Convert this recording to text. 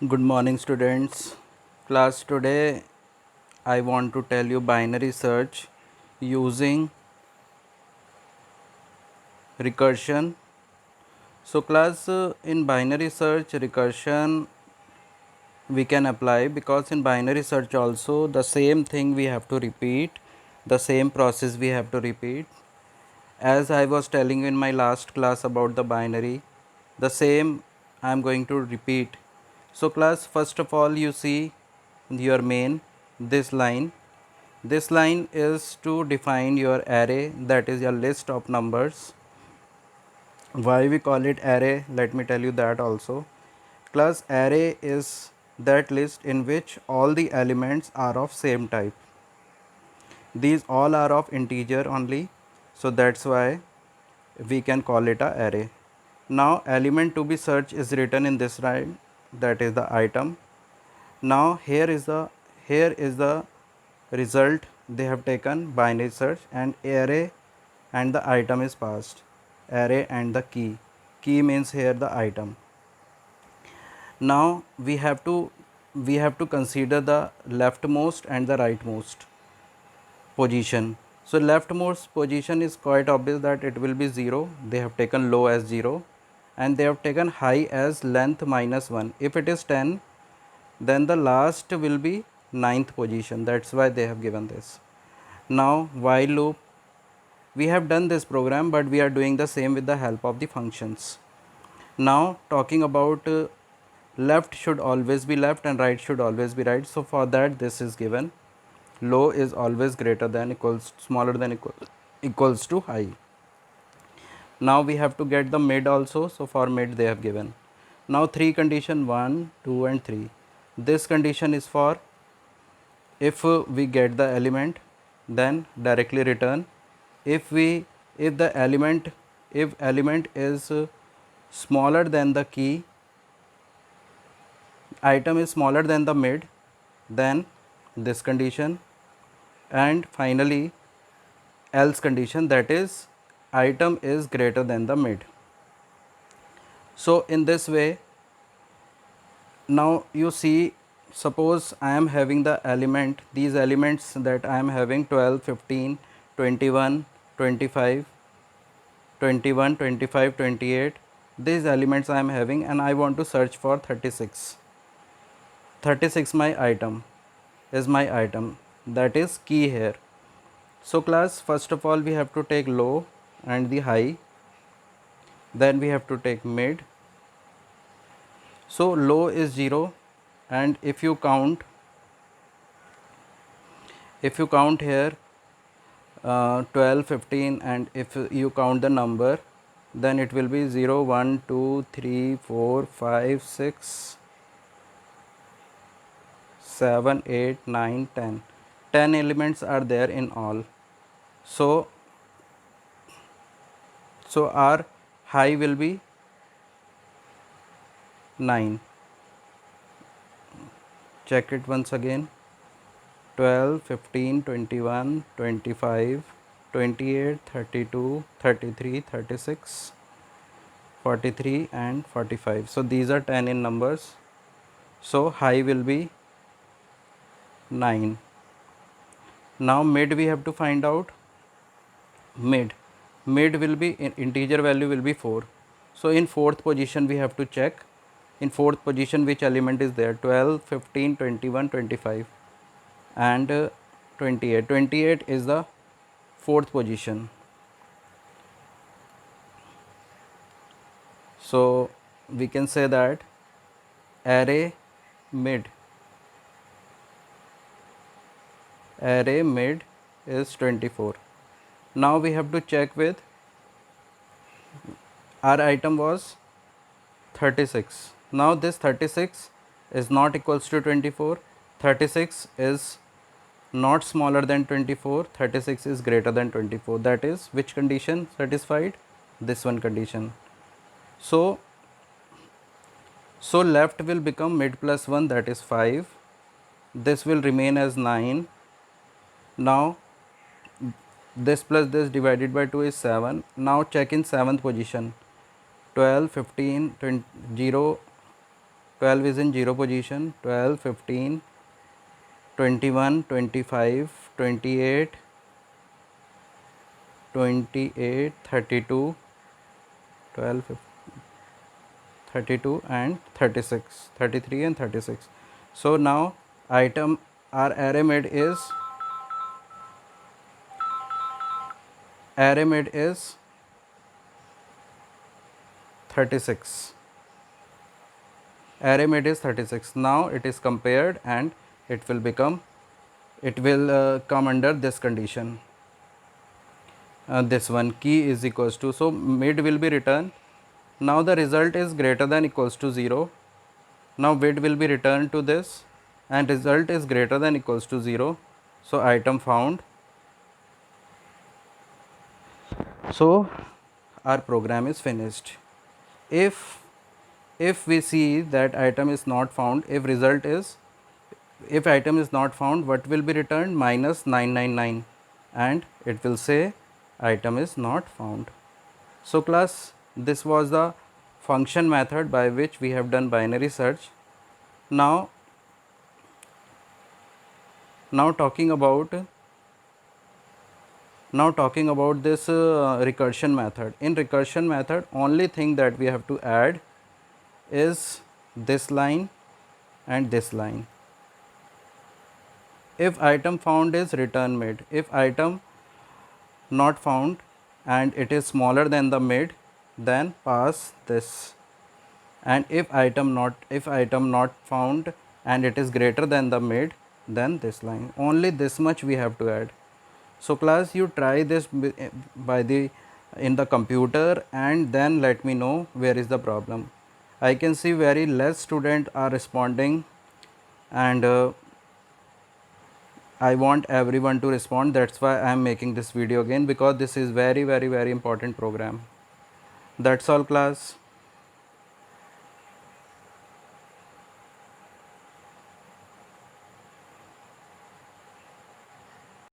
Good morning, students. Class, today I want to tell you binary search using recursion. So, class, in binary search, recursion we can apply because in binary search also the same thing we have to repeat, the same process we have to repeat. As I was telling you in my last class about the binary, the same I am going to repeat. So, class, first of all, you see your main this line. This line is to define your array, that is your list of numbers. Why we call it array, let me tell you that also. Class, array is that list in which all the elements are of same type. These all are of integer only, so that's why we can call it a array. Now element to be searched is written in this line, that is the item. Now here is the result. They have taken binary search and array and the item is passed. Array and the key means here the item. Now we have to consider the leftmost and the rightmost position. So leftmost position is quite obvious that it will be 0. They have taken low as 0 and they have taken high as length minus 1. If it is 10, then the last will be ninth position. That's why they have given this. Now while loop, we have done this program, but we are doing the same with the help of the functions. Now talking about left should always be left and right should always be right. So for that this is given. Low is always greater than equals smaller than equals to high. Now we have to get the mid also. So for mid they have given. Now three condition 1, 2 and 3. This condition is for if we get the element, then directly return. If the element is smaller than the key, item is smaller than the mid, then this condition, and finally else condition, that is item is greater than the mid. So in this way, now you see, suppose I am having the element, these elements that I am having 12, 15, 21, 25, 21, 25, 28, these elements I am having, and I want to search for 36. 36 my item is my item, that is key here. So class, first of all we have to take low and the high, then we have to take mid. So low is 0, and if you count here 12, 15, and if you count the number, then it will be 0, 1, 2, 3, 4, 5, 6, 7, 8, 9, 10. 10 elements are there in all. So our high will be 9. Check it once again. 12, 15, 21, 25, 28, 32, 33, 36, 43 and 45. So these are 10 in numbers. So high will be 9. Now mid we have to find out. Mid will be in integer value will be 4. So in fourth position we have to check. In fourth position which element is there? 12, 15, 21, 25 and 28. 28 is the fourth position. So we can say that array mid is 24. Now we have to check with, our item was 36. Now this 36 is not equals to 24. 36 is not smaller than 24. 36 is greater than 24. That is which condition satisfied? This one condition. So left will become mid plus 1, that is 5. This will remain as 9. Now this plus this divided by 2 is 7. Now check in 7th position. 12, 15, 20, 0, 12 is in 0 position, 12, 15, 21, 25, 28, 28, 32, 12, 32 and 36, 33 and 36. So now item our array mid is 36. Array mid is 36. Now it is compared and it will become, it will come under this condition. This one key is equals to, so mid will be returned. Now the result is greater than equals to 0. Now mid will be returned to this and result is greater than equals to 0. So item found. So our program is finished. If we see that item is not found, if item is not found, what will be returned? Minus 999, and it will say item is not found. So class, this was the function method by which we have done binary search. Now talking about this recursion method. In recursion method, only thing that we have to add is this line and this line. If item found is return mid. If item not found and it is smaller than the mid, then pass this. And if item not found and it is greater than the mid, then this line. Only this much we have to add. So class, you try this in the computer and then let me know where is the problem. I can see very less students are responding, and I want everyone to respond. That's why I am making this video again, because this is very important program. That's all class.